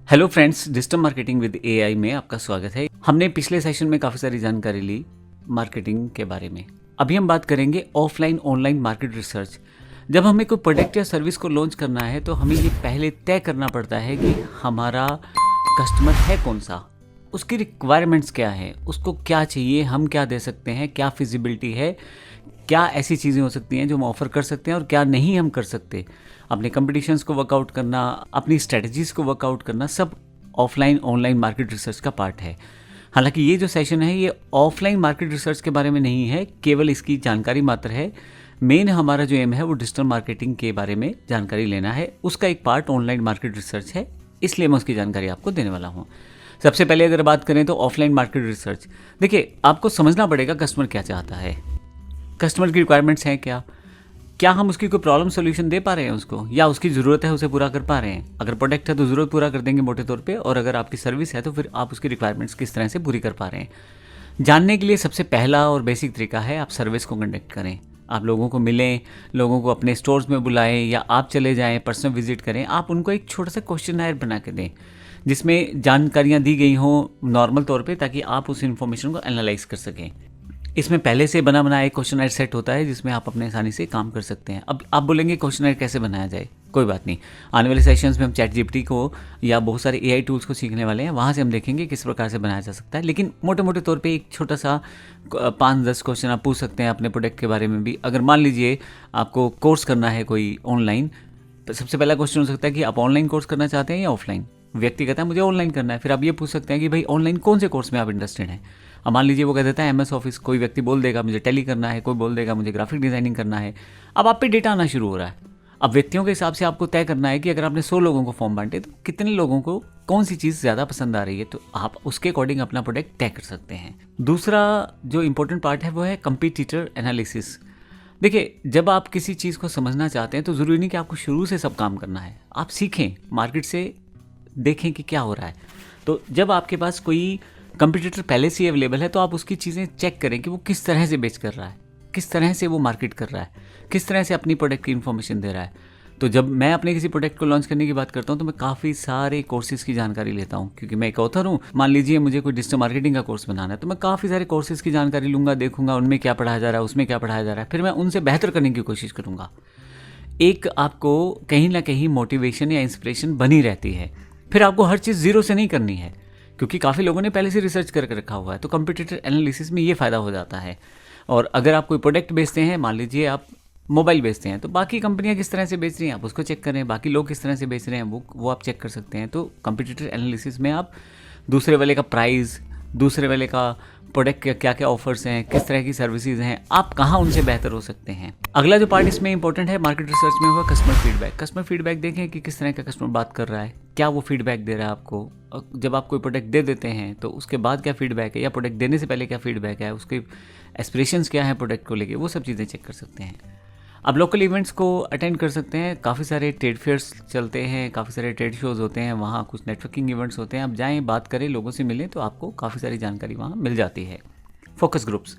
Hello friends, digital marketing with AI में आपका स्वागत है। हमने पिछले सेशन में काफ़ी सारी जानकारी ली मार्केटिंग के बारे में। अभी हम बात करेंगे ऑफलाइन ऑनलाइन मार्केट रिसर्च। जब हमें कोई प्रोडक्ट या सर्विस को लॉन्च करना है तो हमें ये पहले तय करना पड़ता है कि हमारा कस्टमर है कौन सा, उसकी रिक्वायरमेंट्स क्या है, उसको क्या चाहिए, हम क्या दे सकते हैं, क्या फिजिबिलिटी है, क्या ऐसी चीज़ें हो सकती हैं जो हम ऑफ़र कर सकते हैं और क्या नहीं हम कर सकते। अपने कंपटीशंस को वर्कआउट करना, अपनी स्ट्रेटजीज़ को वर्कआउट करना, सब ऑफलाइन ऑनलाइन मार्केट रिसर्च का पार्ट है। हालांकि ये जो सेशन है ये ऑफलाइन मार्केट रिसर्च के बारे में नहीं है, केवल इसकी जानकारी मात्र है। मेन हमारा जो एम है वो डिजिटल मार्केटिंग के बारे में जानकारी लेना है, उसका एक पार्ट ऑनलाइन मार्केट रिसर्च है, इसलिए मैं उसकी जानकारी आपको देने वाला हूँ। सबसे पहले अगर बात करें तो ऑफलाइन मार्केट रिसर्च, देखिए आपको समझना पड़ेगा कस्टमर क्या चाहता है, कस्टमर की रिक्वायरमेंट्स हैं क्या हम उसकी कोई प्रॉब्लम सोल्यूशन दे पा रहे हैं उसको, या उसकी ज़रूरत है उसे पूरा कर पा रहे हैं। अगर प्रोडक्ट है तो ज़रूरत पूरा कर देंगे मोटे तौर पे, और अगर आपकी सर्विस है तो फिर आप उसकी रिक्वायरमेंट्स किस तरह से पूरी कर पा रहे हैं। जानने के लिए सबसे पहला और बेसिक तरीका है आप सर्विस को कंडक्ट करें। आप लोगों को मिलें, लोगों को अपने स्टोर्स में बुलाएं, या आप चले जाएं पर्सनल विजिट करें। आप उनको एक छोटा सा क्वेश्चनर बना के दें जिसमें जानकारियाँ दी गई हों नॉर्मल तौर पर, ताकि आप उस इन्फॉर्मेशन को एनालाइज कर सकें। इसमें पहले से बना बनाया एक क्वेश्चनर सेट होता है जिसमें आप अपने आसानी से काम कर सकते हैं। अब आप बोलेंगे क्वेश्चनर कैसे बनाया जाए, कोई बात नहीं, आने वाले सेशंस में हम चैट जीपीटी को या बहुत सारे एआई टूल्स को सीखने वाले हैं, वहाँ से हम देखेंगे किस प्रकार से बनाया जा सकता है। लेकिन मोटे मोटे तौर पे एक छोटा सा 5-10 क्वेश्चन आप पूछ सकते हैं अपने प्रोडक्ट के बारे में भी। अगर मान लीजिए आपको कोर्स करना है कोई ऑनलाइन, तो सबसे पहला क्वेश्चन हो सकता है कि आप ऑनलाइन कोर्स करना चाहते हैं या ऑफलाइन। व्यक्ति कहता है मुझे ऑनलाइन करना है, फिर आप ये पूछ सकते हैं कि भाई ऑनलाइन कौन से कोर्स में आप इंटरेस्टेड हैं। अब मान लीजिए वो कह देता है एमएस ऑफिस, कोई व्यक्ति बोल देगा मुझे टैली करना है, कोई बोल देगा मुझे ग्राफिक डिजाइनिंग करना है। अब आप पे डेटा आना शुरू हो रहा है। अब व्यक्तियों के हिसाब से आपको तय करना है कि अगर आपने 100 लोगों को फॉर्म बांटे तो कितने लोगों को कौन सी चीज़ ज़्यादा पसंद आ रही है, तो आप उसके अकॉर्डिंग अपना प्रोडक्ट तय कर सकते हैं। दूसरा जो इंपॉर्टेंट पार्ट है वो है कंपटीटर एनालिसिस। देखिए, जब आप किसी चीज़ को समझना चाहते हैं तो ज़रूरी नहीं कि आपको शुरू से सब काम करना है। आप सीखें, मार्केट से देखें कि क्या हो रहा है। तो जब आपके पास कोई कंपटीटर पहले से ही अवेलेबल है तो आप उसकी चीज़ें चेक करें कि वो किस तरह से बेच कर रहा है, किस तरह से वो मार्केट कर रहा है, किस तरह से अपनी प्रोडक्ट की इन्फॉर्मेशन दे रहा है। तो जब मैं अपने किसी प्रोडक्ट को लॉन्च करने की बात करता हूँ तो मैं काफ़ी सारे कोर्सेज़ की जानकारी लेता हूँ, क्योंकि मैं एक ऑथर हूँ। मान लीजिए मुझे कोई डिजिटल मार्केटिंग का कोर्स बनाना है तो मैं काफ़ी सारे कोर्सेज़ की जानकारी लूँगा, देखूंगा उनमें क्या पढ़ाया जा रहा है, उसमें क्या पढ़ाया जा रहा है, फिर मैं उनसे बेहतर करने की कोशिश करूँगा। एक आपको कहीं ना कहीं मोटिवेशन या इंस्पिरेशन बनी रहती है। फिर आपको हर चीज़ ज़ीरो से नहीं करनी है, क्योंकि काफ़ी लोगों ने पहले से रिसर्च करके रखा हुआ है। तो कंपटीटर एनालिसिस में ये फ़ायदा हो जाता है। और अगर आप कोई प्रोडक्ट बेचते हैं, मान लीजिए आप मोबाइल बेचते हैं, तो बाकी कंपनियां किस तरह से बेच रही हैं आप उसको चेक करें, बाकी लोग किस तरह से बेच रहे हैं वो आप चेक कर सकते हैं। तो कंपटीटर एनालिसिस में आप दूसरे वाले का प्राइस, दूसरे वाले का प्रोडक्ट के क्या क्या ऑफर्स हैं, किस तरह की सर्विसेज हैं, आप कहाँ उनसे बेहतर हो सकते हैं। अगला जो पार्ट इसमें इंपॉर्टेंट है मार्केट रिसर्च में, हुआ कस्टमर फीडबैक। कस्टमर फीडबैक देखें कि किस तरह का कस्टमर बात कर रहा है, क्या वो फीडबैक दे रहा है आपको। जब आप कोई प्रोडक्ट दे देते हैं तो उसके बाद क्या फीडबैक है, या प्रोडक्ट देने से पहले क्या फीडबैक है, उसके एस्पिरेशंस क्या है प्रोडक्ट को लेके, वो सब चीज़ें चेक कर सकते हैं। अब लोकल इवेंट्स को अटेंड कर सकते हैं, काफ़ी सारे ट्रेड फेयर्स चलते हैं, काफ़ी सारे ट्रेड शोज़ होते हैं, वहाँ कुछ नेटवर्किंग इवेंट्स होते हैं। आप जाएँ, बात करें, लोगों से मिलें, तो आपको काफ़ी सारी जानकारी वहाँ मिल जाती है। फोकस ग्रुप्स,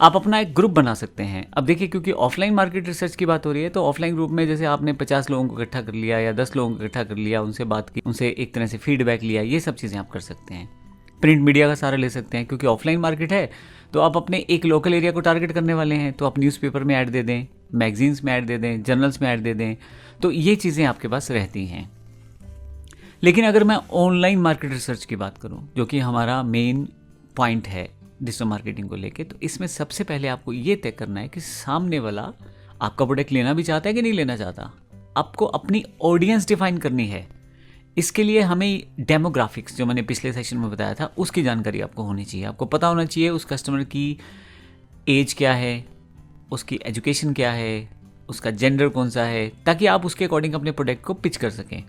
आप अपना एक ग्रुप बना सकते हैं। अब देखिए, क्योंकि ऑफलाइन मार्केट रिसर्च की बात हो रही है तो ऑफलाइन ग्रुप में जैसे आपने 50 लोगों को इकट्ठा कर लिया या 10 लोगों को इकट्ठा कर लिया, उनसे बात की, उनसे एक तरह से फीडबैक लिया, ये सब चीज़ें आप कर सकते हैं। प्रिंट मीडिया का सहारा ले सकते हैं, क्योंकि ऑफलाइन मार्केट है तो आप अपने एक लोकल एरिया को टारगेट करने वाले हैं, तो आप न्यूज़पेपर में ऐड दे दें, मैगजीन्स में ऐड दे दें, जर्नल्स में ऐड दे दें, तो ये चीज़ें आपके पास रहती हैं। लेकिन अगर मैं ऑनलाइन मार्केट रिसर्च की बात करूं, जो कि हमारा मेन पॉइंट है डिजिटल मार्केटिंग को लेके, तो इसमें सबसे पहले आपको ये तय करना है कि सामने वाला आपका प्रोडक्ट लेना भी चाहता है कि नहीं लेना चाहता। आपको अपनी ऑडियंस डिफाइन करनी है। इसके लिए हमें डेमोग्राफिक्स, जो मैंने पिछले सेशन में बताया था, उसकी जानकारी आपको होनी चाहिए। आपको पता होना चाहिए उस कस्टमर की एज क्या है, उसकी एजुकेशन क्या है, उसका जेंडर कौन सा है, ताकि आप उसके अकॉर्डिंग अपने प्रोडक्ट को पिच कर सकें।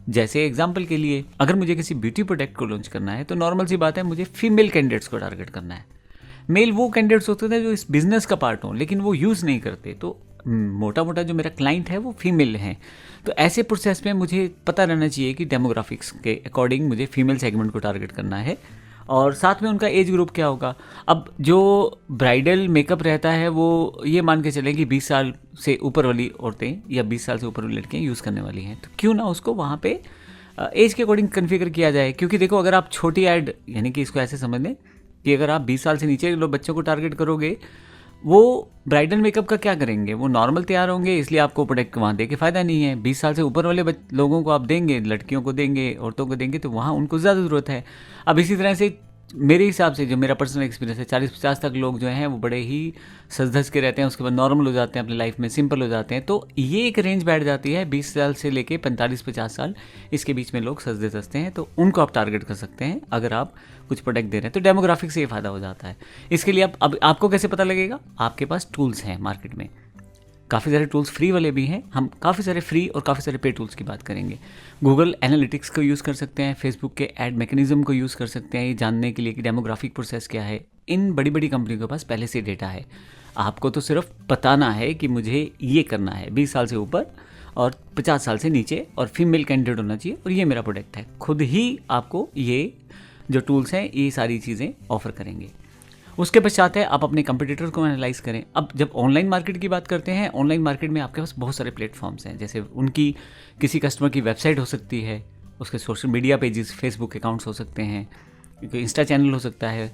जैसे एग्जाम्पल के लिए, अगर मुझे किसी ब्यूटी प्रोडक्ट को लॉन्च करना है तो नॉर्मल सी बात है, मुझे फीमेल कैंडिडेट्स को टारगेट करना है। मेल वो कैंडिडेट्स होते थे जो इस बिजनेस का पार्ट हों, लेकिन वो यूज़ नहीं करते। तो मोटा मोटा जो मेरा क्लाइंट है वो फीमेल हैं। तो ऐसे प्रोसेस में मुझे पता रहना चाहिए कि डेमोग्राफिक्स के अकॉर्डिंग मुझे फीमेल सेगमेंट को टारगेट करना है, और साथ में उनका एज ग्रुप क्या होगा। अब जो ब्राइडल मेकअप रहता है वो ये मान के चलें कि 20 साल से ऊपर वाली औरतें या 20 साल से ऊपर वाली लड़कियाँ यूज़ करने वाली हैं, तो क्यों ना उसको वहाँ पे एज के अकॉर्डिंग कन्फिगर किया जाए, क्योंकि देखो अगर आप छोटी ऐड, यानी कि इसको ऐसे समझ लें कि अगर आप 20 साल से नीचे लोग बच्चों को टारगेट करोगे, वो ब्राइडल मेकअप का क्या करेंगे, वो नॉर्मल तैयार होंगे, इसलिए आपको प्रोडक्ट वहाँ दे के फ़ायदा नहीं है। 20 साल से ऊपर वाले लोगों को आप देंगे, लड़कियों को देंगे, औरतों को देंगे, तो वहाँ उनको ज़्यादा ज़रूरत है। अब इसी तरह से मेरे हिसाब से जो मेरा पर्सनल एक्सपीरियंस है, 40-50 तक लोग जो हैं वो बड़े ही सज धज के रहते हैं, उसके बाद नॉर्मल हो जाते हैं, अपनी लाइफ में सिंपल हो जाते हैं। तो ये एक रेंज बैठ जाती है 20 साल से लेके 45-50 साल, इसके बीच में लोग सजते सजते हैं, तो उनको आप टारगेट कर सकते हैं अगर आप कुछ प्रोडक्ट दे रहे हैं। तो डेमोग्राफिक से ये फ़ायदा हो जाता है। इसके लिए अब आपको कैसे पता लगेगा, आपके पास टूल्स हैं मार्केट में, काफ़ी सारे टूल्स फ्री वाले भी हैं। हम काफ़ी सारे फ्री और काफ़ी सारे पे टूल्स की बात करेंगे। गूगल एनालिटिक्स को यूज़ कर सकते हैं, फेसबुक के ऐड मैकेनिज्म को यूज़ कर सकते हैं, ये जानने के लिए कि डेमोग्राफिक प्रोसेस क्या है। इन बड़ी बड़ी कंपनियों के पास पहले से डेटा है, आपको तो सिर्फ बताना है कि मुझे ये करना है, 20 साल से ऊपर और 50 साल से नीचे और फीमेल कैंडिडेट होना चाहिए और ये मेरा प्रोडक्ट है। खुद ही आपको ये जो टूल्स हैं ये सारी चीज़ें ऑफर करेंगे। उसके पश्चात है आप अपने कंपटीटर को एनालाइज करें। अब जब ऑनलाइन मार्केट की बात करते हैं, ऑनलाइन मार्केट में आपके पास बहुत सारे प्लेटफॉर्म्स हैं, जैसे उनकी किसी कस्टमर की वेबसाइट हो सकती है, उसके social media pages, Facebook accounts हो सकते हैं, इंस्टा चैनल हो सकता है।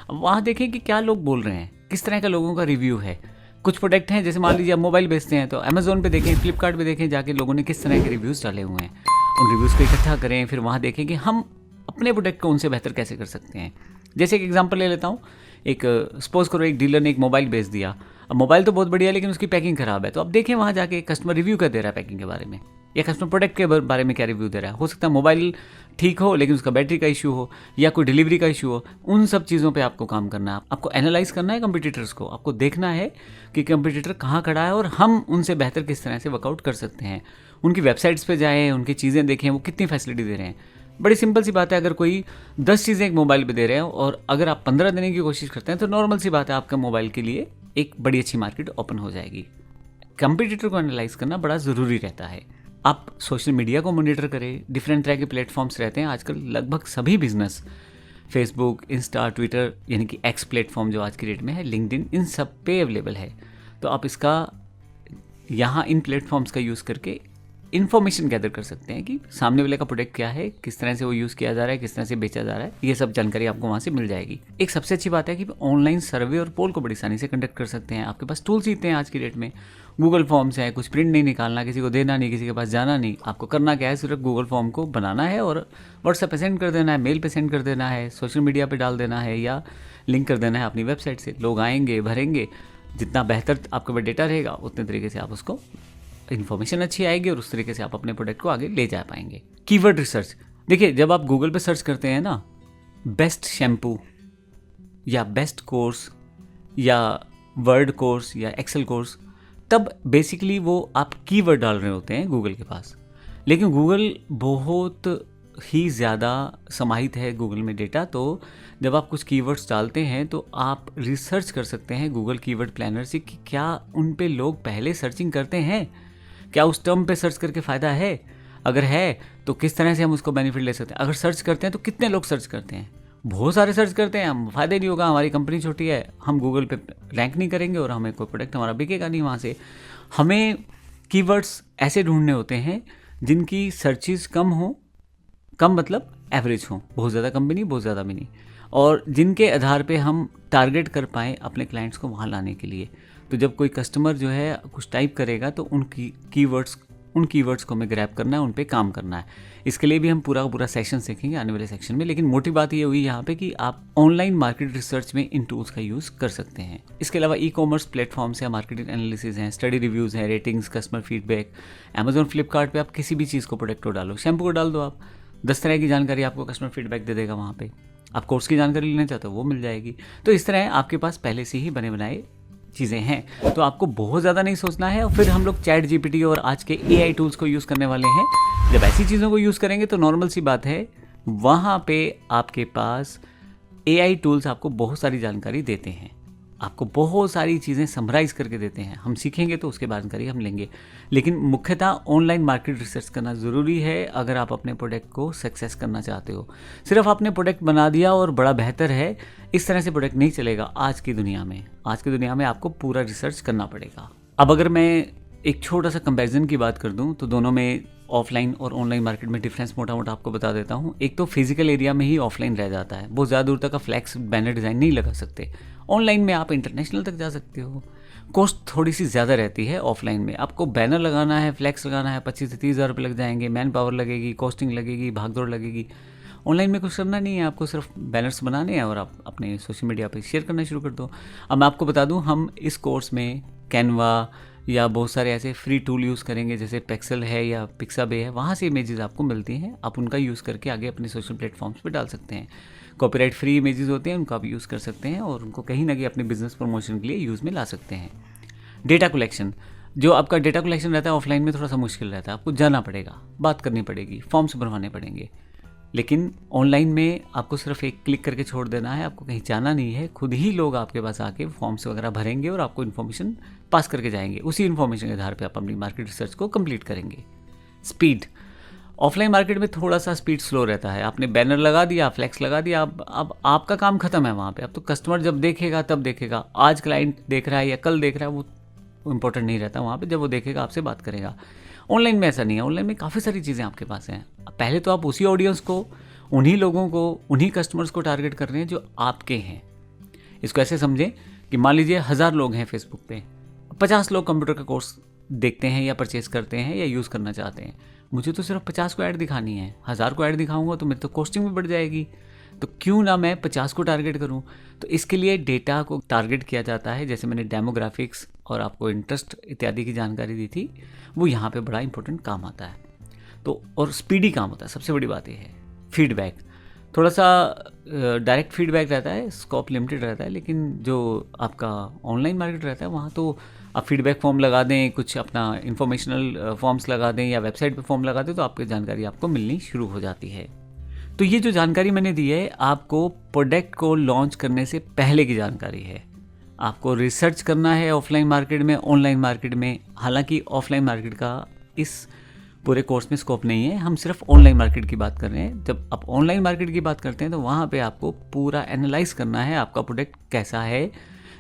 अब वहाँ देखें कि क्या लोग बोल रहे हैं, किस तरह का लोगों का रिव्यू है। कुछ प्रोडक्ट हैं, जैसे मान लीजिए आप मोबाइल बेचते हैं, तो अमेजोन पे देखें, फ्लिपकार्ट पे देखें जाके लोगों ने किस तरह के रिव्यूज़ डाले हुए हैं, उन रिव्यूज़ को इकट्ठा करें, फिर वहाँ देखें कि हम अपने प्रोडक्ट को उनसे बेहतर कैसे कर सकते हैं। जैसे एक एग्जांपल ले लेता हूँ, एक सपोज करो एक डीलर ने एक मोबाइल बेच दिया। अब मोबाइल तो बहुत बढ़िया है लेकिन उसकी पैकिंग ख़राब है, तो अब देखें वहाँ जाके कस्टमर रिव्यू क्या दे रहा है पैकिंग के बारे में, या कस्टमर प्रोडक्ट के बारे में क्या रिव्यू दे रहा है। हो सकता है मोबाइल ठीक हो लेकिन उसका बैटरी का इशू हो या कोई डिलीवरी का इशू हो। उन सब चीज़ों पे आपको काम करना है, आपको एनालाइज करना है कंपटीटर्स को, आपको देखना है कि कंपटीटर कहाँ खड़ा है और हम उनसे बेहतर किस तरह से वर्कआउट कर सकते हैं। उनकी वेबसाइट्स पे जाएँ, उनकी चीज़ें देखें, वो कितनी फैसिलिटी दे रहे हैं। बड़ी सिंपल सी बात है, अगर कोई 10 चीज़ें एक मोबाइल पे दे रहे हो और अगर आप 15 देने की कोशिश करते हैं तो नॉर्मल सी बात है आपका मोबाइल के लिए एक बड़ी अच्छी मार्केट ओपन हो जाएगी। कंपटीटर को एनालाइज करना बड़ा ज़रूरी रहता है। आप सोशल मीडिया को मॉनिटर करें, डिफरेंट तरह के प्लेटफॉर्म्स रहते हैं आजकल, लगभग सभी बिजनेस, फेसबुक, इंस्टा, ट्विटर यानी कि एक्स प्लेटफॉर्म जो आज की डेट में है, लिंक्डइन, इन सब पे अवेलेबल है। तो आप इसका यहाँ इन प्लेटफॉर्म्स का यूज़ करके इन्फॉर्मेशन गैदर कर सकते हैं कि सामने वाले का प्रोडक्ट क्या है, किस तरह से वो यूज़ किया जा रहा है, किस तरह से बेचा जा रहा है, ये सब जानकारी आपको वहाँ से मिल जाएगी। एक सबसे अच्छी बात है कि ऑनलाइन सर्वे और पोल को बड़ी आसानी से कंडक्ट कर सकते हैं। आपके पास टूल्स इतने हैं आज की डेट में, गूगल फॉर्म्स हैं, कुछ प्रिंट नहीं निकालना, किसी को देना नहीं, किसी के पास जाना नहीं, आपको करना क्या है, सिर्फ गूगल फॉर्म को बनाना है और व्हाट्सएप पे सेंड कर देना है, मेल पे सेंड कर देना है, सोशल मीडिया पे डाल देना है या लिंक कर देना है अपनी वेबसाइट से। लोग आएंगे, भरेंगे, जितना बेहतर आपके पास डेटा रहेगा उतने तरीके से आप उसको इन्फॉर्मेशन अच्छी आएगी और उस तरीके से आप अपने प्रोडक्ट को आगे ले जा पाएंगे। कीवर्ड रिसर्च, देखिए जब आप गूगल पे सर्च करते हैं ना, बेस्ट शैम्पू या बेस्ट कोर्स या वर्ड कोर्स या एक्सेल कोर्स, तब बेसिकली वो आप कीवर्ड डाल रहे होते हैं गूगल के पास। लेकिन गूगल बहुत ही ज़्यादा समाहित है गूगल में डेटा, तो जब आप कुछ कीवर्ड्स डालते हैं तो आप रिसर्च कर सकते हैं गूगल कीवर्ड प्लानर से कि क्या उन पे लोग पहले सर्चिंग करते हैं, क्या उस टर्म पे सर्च करके फ़ायदा है, अगर है तो किस तरह से हम उसको बेनिफिट ले सकते हैं। अगर सर्च करते हैं तो कितने लोग सर्च करते हैं, बहुत सारे सर्च करते हैं, हम फ़ायदा नहीं होगा, हमारी कंपनी छोटी है, हम गूगल पे रैंक नहीं करेंगे और हमें कोई प्रोडक्ट हमारा बिकेगा नहीं वहाँ से। हमें कीवर्ड्स ऐसे ढूंढने होते हैं जिनकी सर्चिज़ कम हो, कम मतलब एवरेज हो, बहुत ज़्यादा कम भी नहीं, बहुत ज़्यादा भी नहीं, और जिनके आधार पे हम टारगेट कर पाएँ अपने क्लाइंट्स को वहाँ लाने के लिए। तो जब कोई कस्टमर जो है कुछ टाइप करेगा तो उन कीवर्ड्स को हमें ग्रैब करना है, उन पे काम करना है। इसके लिए भी हम पूरा पूरा सेक्शन सीखेंगे आने वाले सेक्शन में। लेकिन मोटी बात ये हुई यहाँ पे कि आप ऑनलाइन मार्केट रिसर्च में इन टूल्स का यूज़ कर सकते हैं। इसके अलावा ई कॉमर्स प्लेटफॉर्म्स है, मार्केटिंग एनालिसिस हैं, स्टडी रिव्यूज़ हैं, ratings, customer feedback. Amazon, Flipkart पे आप किसी भी चीज़ को, प्रोडक्ट को डालो, शैम्पू को डाल दो, आप 10 तरह की जानकारी आपको कस्टमर फीडबैक दे देगा वहाँ पे। आप कोर्स की जानकारी लेना चाहते हो वो मिल जाएगी। तो इस तरह आपके पास पहले से ही बने बनाए चीज़ें हैं, तो आपको बहुत ज़्यादा नहीं सोचना है। और फिर हम लोग चैट जीपीटी और आज के एआई टूल्स को यूज़ करने वाले हैं। जब ऐसी चीज़ों को यूज़ करेंगे तो नॉर्मल सी बात है, वहाँ पे आपके पास एआई टूल्स आपको बहुत सारी जानकारी देते हैं, आपको बहुत सारी चीज़ें समराइज़ करके देते हैं। हम सीखेंगे तो उसके बाद जानकारी हम लेंगे, लेकिन मुख्यतः ऑनलाइन मार्केट रिसर्च करना ज़रूरी है अगर आप अपने प्रोडक्ट को सक्सेस करना चाहते हो। सिर्फ आपने प्रोडक्ट बना दिया और बड़ा बेहतर है, इस तरह से प्रोडक्ट नहीं चलेगा आज की दुनिया में। आज की दुनिया में आपको पूरा रिसर्च करना पड़ेगा। अब अगर मैं एक छोटा सा कंपैरिजन की बात कर दूं तो दोनों में ऑफलाइन और ऑनलाइन मार्केट में डिफरेंस मोटा मोटा आपको बता देता हूँ। एक तो फिजिकल एरिया में ही ऑफलाइन रह जाता है, बहुत ज़्यादा दूर तक का फ्लैक्स बैनर डिज़ाइन नहीं लगा सकते। ऑनलाइन में आप इंटरनेशनल तक जा सकते हो। कॉस्ट थोड़ी सी ज़्यादा रहती है ऑफलाइन में। आपको बैनर लगाना है, फ्लैक्स लगाना है, 25 से 30 हज़ार रुपये लग जाएंगे, मैन पावर लगेगी, कॉस्टिंग लगेगी, भागदौड़ लगेगी। ऑनलाइन में कुछ करना नहीं है, आपको सिर्फ बैनर्स बनाने हैं और आप अपने सोशल मीडिया पे शेयर करना शुरू कर दो। अब मैं आपको बता दूं, हम इस कोर्स में कैनवा या बहुत सारे ऐसे फ्री टूल यूज़ करेंगे, जैसे पेक्सल है या पिक्साबे है, वहाँ से इमेजेस आपको मिलती हैं। आप उनका यूज़ करके आगे अपने सोशल प्लेटफॉर्म्स पे डाल सकते हैं। कॉपीराइट फ्री इमेजेस होते हैं, उनका आप यूज़ कर सकते हैं और उनको कहीं ना कहीं अपने बिजनेस प्रमोशन के लिए यूज़ में ला सकते हैं। डेटा कलेक्शन, जो आपका डेटा कलेक्शन रहता है ऑफलाइन में थोड़ा सा मुश्किल रहता है, आपको जाना पड़ेगा, बात करनी पड़ेगी, फॉर्म्स भरवाने पड़ेंगे। लेकिन ऑनलाइन में आपको सिर्फ एक क्लिक करके छोड़ देना है, आपको कहीं जाना नहीं है, खुद ही लोग आपके पास आके फॉर्म्स वगैरह भरेंगे और आपको इन्फॉर्मेशन पास करके जाएंगे। उसी इन्फॉर्मेशन के आधार पे आप अपनी मार्केट रिसर्च को कंप्लीट करेंगे। स्पीड, ऑफलाइन मार्केट में थोड़ा सा स्पीड स्लो रहता है। आपने बैनर लगा दिया, फ्लैक्स लगा दिया, अब आपका काम खत्म है वहाँ पे। अब तो कस्टमर जब देखेगा तब देखेगा, आज क्लाइंट देख रहा है या कल देख रहा है, वो इंपॉर्टेंट नहीं रहता वहाँ पे। जब वो देखेगा आपसे बात करेगा। ऑनलाइन में ऐसा नहीं है। ऑनलाइन में काफ़ी सारी चीज़ें आपके पास हैं। पहले तो आप उसी ऑडियंस को, उन्हीं लोगों को, उन्हीं कस्टमर्स को टारगेट कर रहे हैं जो आपके हैं। इसको ऐसे समझें कि मान लीजिए 1000 लोग हैं फेसबुक पे, 50 लोग कंप्यूटर का कोर्स देखते हैं या परचेस करते हैं या यूज़ करना चाहते हैं। मुझे तो सिर्फ 50 को ऐड दिखानी है। 1000 को ऐड दिखाऊंगा तो मेरी तो कॉस्टिंग भी बढ़ जाएगी। तो क्यों ना मैं 50 को टारगेट करूं। तो इसके लिए डेटा को टारगेट किया जाता है। जैसे मैंने डेमोग्राफिक्स और आपको इंटरेस्ट इत्यादि की जानकारी दी थी, वो यहाँ पे बड़ा इंपॉर्टेंट काम आता है। तो और स्पीडी काम होता है। सबसे बड़ी बात ये है फीडबैक। थोड़ा सा डायरेक्ट फीडबैक रहता है, स्कोप लिमिटेड रहता है, लेकिन जो आपका ऑनलाइन मार्केट रहता है वहाँ तो आप फीडबैक फॉर्म लगा दें, कुछ अपना इंफॉर्मेशनल फॉर्म्स लगा दें या वेबसाइट पे फॉर्म लगा दें, तो आपकी जानकारी आपको मिलनी शुरू हो जाती है। तो ये जो जानकारी मैंने दी है आपको प्रोडक्ट को लॉन्च करने से पहले की जानकारी है। आपको रिसर्च करना है ऑफलाइन मार्केट में, ऑनलाइन मार्केट में। हालांकि ऑफलाइन मार्केट का इस पूरे कोर्स में स्कोप नहीं है, हम सिर्फ ऑनलाइन मार्केट की बात कर रहे हैं। जब आप ऑनलाइन मार्केट की बात करते हैं तो वहाँ पे आपको पूरा एनालाइज करना है आपका प्रोडक्ट कैसा है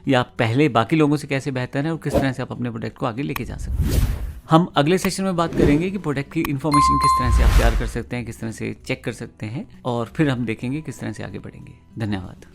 या पहले बाकी लोगों से कैसे बेहतर है और किस तरह से आप अपने प्रोडक्ट को आगे लेके जा सकते हैं। हम अगले सेशन में बात करेंगे कि प्रोडक्ट की इन्फॉर्मेशन किस तरह से आप तैयार कर सकते हैं, किस तरह से चेक कर सकते हैं, और फिर हम देखेंगे किस तरह से आगे बढ़ेंगे। धन्यवाद।